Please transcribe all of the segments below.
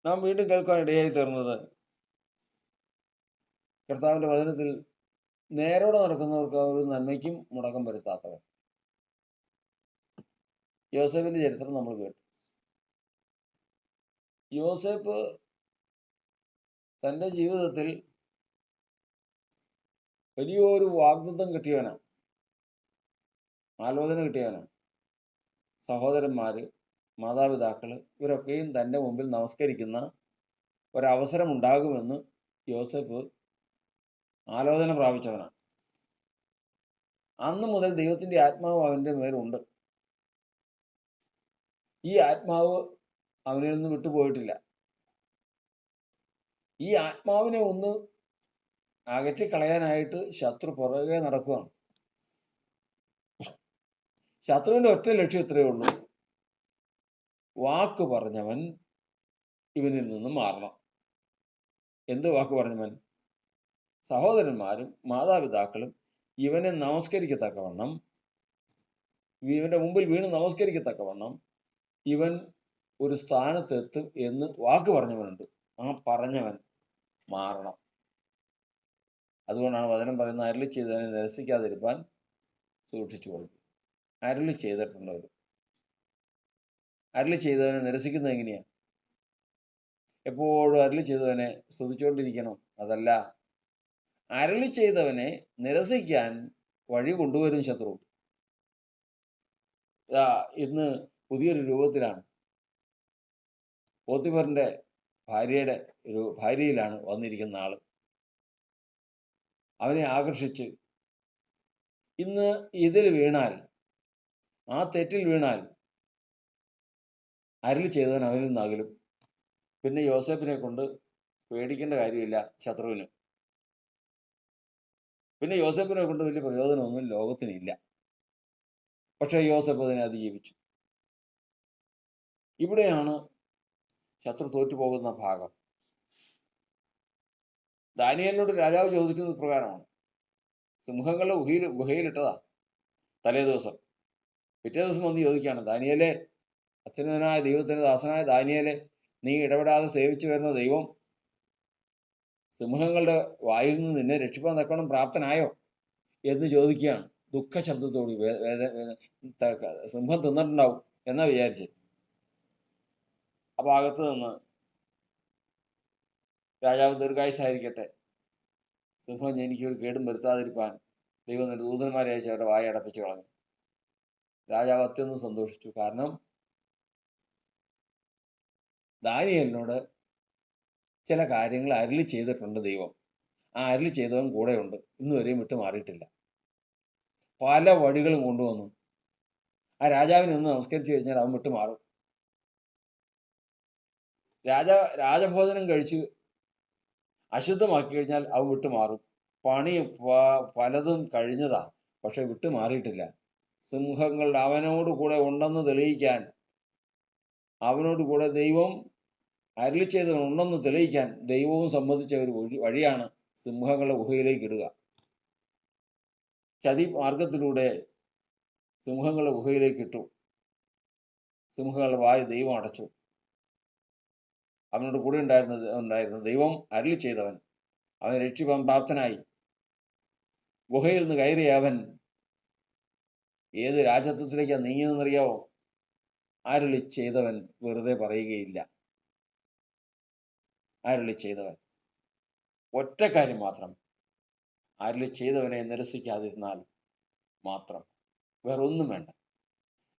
നാം വീണ്ടും കേൾക്കാൻ ഇടയായി തീർന്നത് കർത്താവിന്റെ വചനത്തിൽ നേരോടെ നടക്കുന്നവർക്ക് ഒരു നന്മയ്ക്കും മുടക്കം വരുത്താത്തവൻ. യോസേഫിന്റെ ചരിത്രം നമ്മൾ കേട്ടു. യോസേഫ് തന്റെ ജീവിതത്തിൽ വലിയൊരു വാഗ്ദത്തം കിട്ടിയവനാണ്, ആലോചന കിട്ടിയവനാണ്. സഹോദരന്മാര്, മാതാപിതാക്കള് ഇവരൊക്കെയും തന്റെ മുമ്പിൽ നമസ്കരിക്കുന്ന ഒരവസരം ഉണ്ടാകുമെന്ന് യോസേഫ് ആലോചന പ്രാപിച്ചവനാണ്. അന്ന് മുതൽ ദൈവത്തിന്റെ ആത്മാവ് അവന്റെ മേലുണ്ട്. ഈ ആത്മാവ് അവനിൽ നിന്ന് വിട്ടുപോയിട്ടില്ല. ഈ ആത്മാവിനെ ഒന്ന് അകറ്റിക്കളയാനായിട്ട് ശത്രു പുറകെ നടക്കുകയാണ്. ശത്രുവിന്റെ ഒറ്റ ലക്ഷ്യം ഇത്രയേ ഉള്ളൂ: വാക്ക് പറഞ്ഞവൻ ഇവനിൽ നിന്നും മാറണം. എന്ത് വാക്ക് പറഞ്ഞവൻ? സഹോദരന്മാരും മാതാപിതാക്കളും ഇവനെ നമസ്കരിക്കത്തക്കവണ്ണം, ഇവന്റെ മുമ്പിൽ വീണ് നമസ്കരിക്കത്തക്കവണ്ണം ഇവൻ ഒരു സ്ഥാനത്തെത്തും എന്ന് വാക്ക് പറഞ്ഞവനുണ്ട്. ആ പറഞ്ഞവൻ മാറണം. അതുകൊണ്ടാണ് വചനം പറയുന്നത്, അരുളി ചെയ്തവനെ നിരസിക്കാതിരിപ്പാൻ സൂക്ഷിച്ചു കൊള്ളും. അരുളി ചെയ്തിട്ടുണ്ടവർ. അരുളി ചെയ്തവനെ നിരസിക്കുന്നത് എങ്ങനെയാണ്? എപ്പോഴും അരുളി ചെയ്തവനെ സ്തുതിച്ചുകൊണ്ടിരിക്കണോ? അതല്ല. അരുളി ചെയ്തവനെ നിരസിക്കാൻ വഴി കൊണ്ടുവരും ശത്രു. ഇന്ന് പുതിയൊരു രൂപത്തിലാണ്. പോത്തിഫറിന്റെ ഭാര്യയിലാണ് വന്നിരിക്കുന്ന ആള്. അവനെ ആകർഷിച്ച് ഇന്ന് ഇതിൽ വീണാൽ, ആ തെറ്റിൽ വീണാൽ അരുളി ചെയ്തവൻ അവനിൽ നിന്ന് അകലും. പിന്നെ യോസേഫിനെ കൊണ്ട് പേടിക്കേണ്ട കാര്യമില്ല ശത്രുവിന്. പിന്നെ യോസേഫിനെ കൊണ്ട് വലിയ പ്രയോജനമൊന്നും ലോകത്തിനില്ല. പക്ഷേ യോസേഫ് അതിനെ അതിജീവിച്ചു. ഇവിടെയാണ് ശത്രു തോറ്റുപോകുന്ന ഭാഗം. ദാനിയേലിനോട് രാജാവ് ചോദിക്കുന്നത് പ്രകാരമാണ്. സിംഹങ്ങളുടെ ഗുഹയിലിട്ടതാ തലേ ദിവസം. പിറ്റേ ദിവസം വന്ന് ചോദിക്കുകയാണ്, ദാനിയേലെ, അത്യുന്നതനായ ദൈവത്തിന്റെ ദാസനായ ദാനിയേലെ, നീ ഇടപെടാതെ സേവിച്ചു വരുന്ന ദൈവം സിംഹങ്ങളുടെ വായിൽ നിന്ന് നിന്നെ രക്ഷിപ്പാൻ തക്കണം പ്രാപ്തനായോ എന്ന് ചോദിക്കുകയാണ്. ദുഃഖശബ്ദത്തോട്. സിംഹം തിന്നിട്ടുണ്ടാവും എന്നാ വിചാരിച്ച്. ആ ഭാഗത്ത് നിന്ന് രാജാവ് ദീർഘായുസ്സായിരിക്കട്ടെ, സിംഹം എനിക്ക് ഒരു കേടും വരുത്താതിരിക്കാൻ ദൈവം ദൂതന്മാരെ അയച്ച് അവരുടെ വായ അടപ്പിച്ചു കളഞ്ഞു. രാജാവ് അത്യന്തം സന്തോഷിച്ചു. കാരണം ദാനിയേലിനോട് ചില കാര്യങ്ങൾ അരുളി ചെയ്തിട്ടുണ്ട് ദൈവം. ആ അരുളി ചെയ്തവൻ കൂടെയുണ്ട്. ഇന്നുവരെയും വിട്ടു മാറിയിട്ടില്ല. പല വഴികളും കൊണ്ടുവന്നു. ആ രാജാവിനെ ഒന്ന് നമസ്കരിച്ചു കഴിഞ്ഞാൽ അവൻ വിട്ടു മാറും. രാജഭോജനം കഴിച്ച് അശുദ്ധമാക്കി കഴിഞ്ഞാൽ അവൻ വിട്ടു മാറും. പണി പലതും കഴിഞ്ഞതാ, പക്ഷെ വിട്ടു മാറിയിട്ടില്ല. സിംഹങ്ങളുടെ അവനോട് കൂടെ ഉണ്ടെന്ന് തെളിയിക്കാൻ, അവനോട് കൂടെ ദൈവം അരുളി ചെയ്തവൻ ഉണ്ടെന്ന് തെളിയിക്കാൻ ദൈവവും സമ്മതിച്ച ഒരു വഴിയാണ് സിംഹങ്ങളുടെ ഗുഹയിലേക്ക് ഇടുക. ചതി മാർഗത്തിലൂടെ സിംഹങ്ങളുടെ ഗുഹയിലേക്ക് ഇട്ടു. സിംഹങ്ങളുടെ വായ ദൈവം അടച്ചു. അവനോട് കൂടെ ഉണ്ടായിരുന്ന ദൈവം അരുളി ചെയ്തവൻ അവൻ രക്ഷിപ്പാൻ പ്രാപ്തനായി. ഗുഹയിൽ നിന്ന് കയറിയ അവൻ ഏത് രാജത്വത്തിലേക്കാണ് നീങ്ങിയതെന്നറിയാവോ? അരുളി ചെയ്തവൻ വെറുതെ പറയുകയില്ല. അരുളി ചെയ്തവൻ. ഒറ്റ കാര്യം മാത്രം, അരുളി ചെയ്തവനെ നിരസിക്കാതിരുന്നാൽ മാത്രം, വേറൊന്നും വേണ്ട.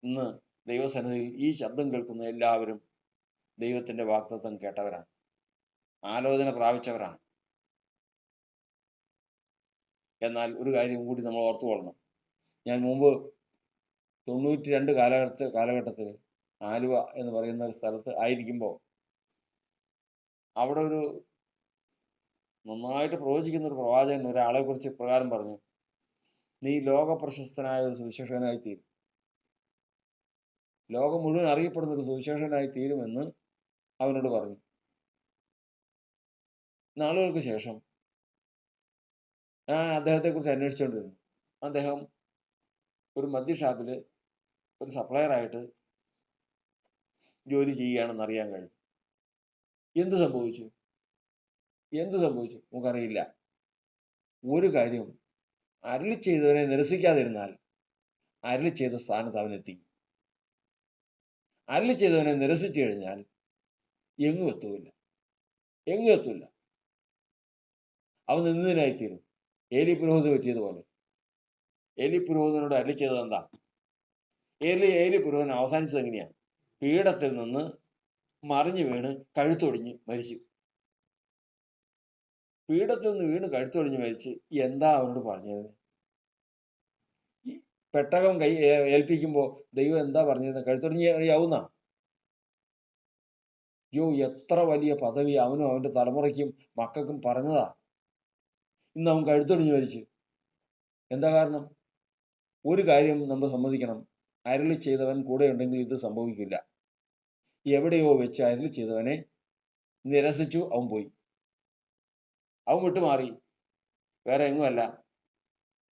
ഇന്ന് ദൈവസന്നിധിയിൽ ഈ ശബ്ദം കേൾക്കുന്ന എല്ലാവരും ദൈവത്തിന്റെ വാഗ്ദത്തം കേട്ടവരാണ്, ആലോചന പ്രാപിച്ചവരാണ്. എന്നാൽ ഒരു കാര്യം കൂടി നമ്മൾ ഓർത്തുകൊള്ളണം. ഞാൻ മുമ്പ് 92 കാലഘട്ടത്തിൽ ആലുവ എന്ന് പറയുന്ന ഒരു സ്ഥലത്ത് ആയിരിക്കുമ്പോൾ അവിടെ ഒരു നന്നായിട്ട് പ്രവചിക്കുന്ന ഒരു പ്രവാചകൻ ഒരാളെ കുറിച്ച് പ്രകാരം പറഞ്ഞു, നീ ലോക പ്രശസ്തനായ ഒരു സുവിശേഷകനായി തീരും, ലോകം മുഴുവൻ അറിയപ്പെടുന്ന ഒരു സുവിശേഷകനായി തീരുമെന്ന് അവനോട് പറഞ്ഞു. നാളുകൾക്ക് ശേഷം ഞാൻ അദ്ദേഹത്തെക്കുറിച്ച് അന്വേഷിച്ചുകൊണ്ടിരുന്നു. അദ്ദേഹം ഒരു മദ്യഷാപ്പിൽ ഒരു സപ്ലയറായിട്ട് ജോലി ചെയ്യുകയാണെന്ന് അറിയാൻ കഴിഞ്ഞു. എന്ത് സംഭവിച്ചു? എന്ത് സംഭവിച്ചു? നമുക്കറിയില്ല. ഒരു കാര്യവും അരുളി ചെയ്തവനെ നിരസിക്കാതിരുന്നാൽ അരുളി ചെയ്ത സ്ഥാനത്ത് അവനെത്തി. അരുളി ചെയ്തവനെ നിരസിച്ചു കഴിഞ്ഞാൽ എങ്ങും എത്തൂല്ല. എങ്ങും എത്തൂല്ല. അവൻ നിന്ദിതനായിത്തീരും. ഏലി പുരോഹിതന് പറ്റിയതുപോലെ. ഏലി പുരോഹിതനോട് അരുളി ചെയ്തത് എന്താ? ഏലി പുരോഹിതൻ അവസാനിച്ചത് എങ്ങനെയാ? പീഠത്തിൽ നിന്ന് മറിഞ്ഞു വീണ് കഴുത്തൊടിഞ്ഞ് മരിച്ചു. പീഠത്തിൽ നിന്ന് വീണ് കഴുത്തൊടിഞ്ഞ് മരിച്ച്. എന്താ അവനോട് പറഞ്ഞത്? ഈ പെട്ടകം ഏൽപ്പിക്കുമ്പോ ദൈവം എന്താ പറഞ്ഞത്? കഴുത്തൊടിഞ്ഞ് ആവുന്ന? യോ, എത്ര വലിയ പദവി അവനും അവന്റെ തലമുറയ്ക്കും മക്കൾക്കും പറഞ്ഞതാ. ഇന്ന് അവൻ കഴുത്തൊടിഞ്ഞ് മരിച്ചു. എന്താ കാരണം? ഒരു കാര്യം നമ്മൾ സമ്മതിക്കണം, അരുളി ചെയ്തവൻ കൂടെ ഉണ്ടെങ്കിൽ ഇത് സംഭവിക്കില്ല. എവിടെയോ വെച്ച് അരുളി ചെയ്തവനെ നിരസിച്ചു, അവൻ പോയി. അവൻ വിട്ടുമാറി. വേറെ എങ്ങുമല്ല.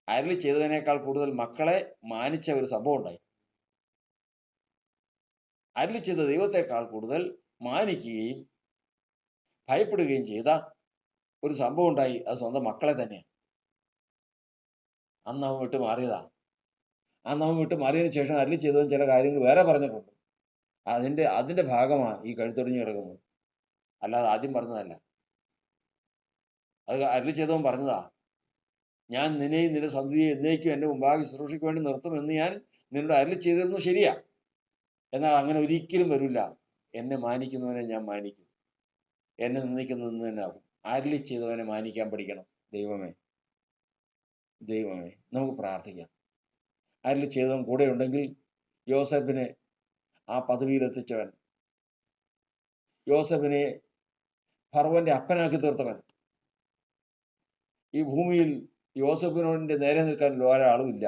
അരുളി ചെയ്തതിനേക്കാൾ കൂടുതൽ മക്കളെ മാനിച്ച ഒരു സംഭവം ഉണ്ടായി. അരുളി ചെയ്ത ദൈവത്തെക്കാൾ കൂടുതൽ മാനിക്കുകയും ഭയപ്പെടുകയും ചെയ്ത ഒരു സംഭവം ഉണ്ടായി. അത് സ്വന്തം മക്കളെ തന്നെയാണ്. അന്ന് അവൻ വിട്ട് മാറിയതാ. അന്ന് അവൻ വിട്ട് മാറിയതിനു ശേഷം അരുളി ചെയ്തവൻ ചില കാര്യങ്ങൾ വേറെ പറഞ്ഞിട്ടുണ്ട്. അതിന്റെ ഭാഗമാണ് ഈ കഴുത്തൊടിഞ്ഞ് കിടക്കുന്നത്. അല്ലാതെ ആദ്യം പറഞ്ഞതല്ല. അത് അരുളി ചെയ്തവൻ പറഞ്ഞതാ. ഞാൻ നിന്നെയും നിന്റെ സന്തതിയെ എന്നേക്കും എൻ്റെ മുമ്പാകെ ശുശ്രൂഷയ്ക്ക് വേണ്ടി നിർത്തുമെന്ന് ഞാൻ നിന്നോട് അരുളി ചെയ്തിരുന്നു, ശരിയാ. എന്നാൽ അങ്ങനെ ഒരിക്കലും വരില്ല. എന്നെ മാനിക്കുന്നവനെ ഞാൻ മാനിക്കും, എന്നെ നിന്ദിക്കുന്നത് തന്നെ ആകും. അരുളി ചെയ്തവനെ മാനിക്കാൻ പഠിക്കണം. ദൈവമേ, നമുക്ക് പ്രാർത്ഥിക്കാം. അരുളി ചെയ്തവൻ കൂടെ ഉണ്ടെങ്കിൽ യോസേഫിനെ ആ പദവിയിലെത്തിച്ചവൻ, യോസേഫിനെ ഫറവോന്റെ അപ്പനാക്കി തീർത്തവൻ, ഈ ഭൂമിയിൽ യോസേഫിനോടിന്റെ നേരെ നിൽക്കാൻ ഒരാളുമില്ല.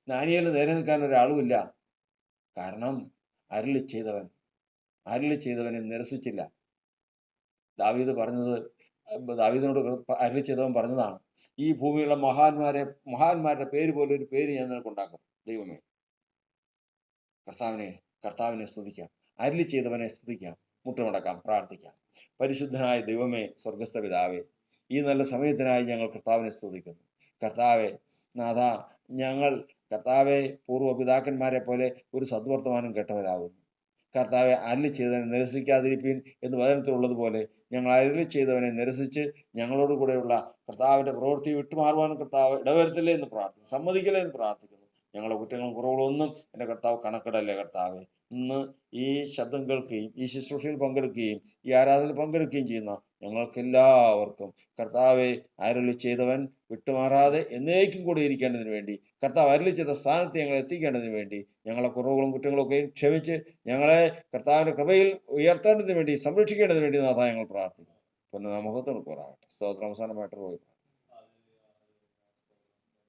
ദാനിയേലിന് നേരെ നിൽക്കാൻ ഒരാളുമില്ല. കാരണം അരുളി ചെയ്തവനെ നിരസിച്ചില്ല. ദാവീദിനോട് അരുളി ചെയ്തവൻ പറഞ്ഞതാണ്, ഈ ഭൂമിയിലുള്ള മഹാന്മാരുടെ പേര് പോലെ ഒരു പേര് ഞാൻ നിനക്കുണ്ടാക്കും. ദൈവമേ, കർത്താവിനെ സ്തുതിക്കാം. അരുളി ചെയ്തവനെ സ്തുതിക്കാം. മുട്ടുമടക്കാം, പ്രാർത്ഥിക്കാം. പരിശുദ്ധനായ ദൈവമേ, സ്വർഗസ്ഥ പിതാവേ, ഈ നല്ല സമയത്തിനായി ഞങ്ങൾ കർത്താവിനെ സ്തുതിക്കുന്നു. കർത്താവെ, നാഥ, ഞങ്ങൾ കർത്താവെ പൂർവ്വ പിതാക്കന്മാരെ പോലെ ഒരു സദ്വർത്തമാനം കേട്ടവരാകുന്നു. കർത്താവെ, അരുളി ചെയ്തവനെ നിരസിക്കാതിരിപ്പീൻ എന്ന് വചനത്തിലുള്ളതുപോലെ ഞങ്ങൾ അരുളി ചെയ്തവനെ നിരസിച്ച് ഞങ്ങളോട് കൂടെയുള്ള കർത്താവിൻ്റെ പ്രവൃത്തി വിട്ടുമാറുവാനും കർത്താവ് ഇടവരുത്തില്ലേ എന്ന് പ്രാർത്ഥിക്കുന്നു, സമ്മതിക്കലേ എന്ന് പ്രാർത്ഥിക്കുന്നു. ഞങ്ങളുടെ കുറ്റങ്ങളും കുറവുകളൊന്നും എൻ്റെ കർത്താവ് കണക്കിടല്ലേ. കർത്താവെ, ഇന്ന് ഈ ശബ്ദം കേൾക്കുകയും ഈ ശുശ്രൂഷയിൽ പങ്കെടുക്കുകയും ഈ ആരാധനയിൽ പങ്കെടുക്കുകയും ചെയ്യുന്ന ഞങ്ങൾക്കെല്ലാവർക്കും കർത്താവെ, അരുളി ചെയ്തവൻ വിട്ടുമാറാതെ എന്നേക്കും കൂടി ഇരിക്കേണ്ടതിന് വേണ്ടി, കർത്താവ് അരുളി ചെയ്ത സ്ഥാനത്ത് ഞങ്ങളെ എത്തിക്കേണ്ടതിന് വേണ്ടി, ഞങ്ങളെ കുറവുകളും കുറ്റങ്ങളും ഒക്കെ ക്ഷമിച്ച് ഞങ്ങളെ കർത്താവിൻ്റെ കൃപയിൽ ഉയർത്തേണ്ടതിന് വേണ്ടി, സംരക്ഷിക്കേണ്ടതിന് വേണ്ടി നാഥ ഞങ്ങൾ പ്രാർത്ഥിക്കുന്നു. പിന്നെ മുഖത്തോട് പോരാകട്ടെ. സ്തോത്രം അവസാനമായിട്ട് പോയി.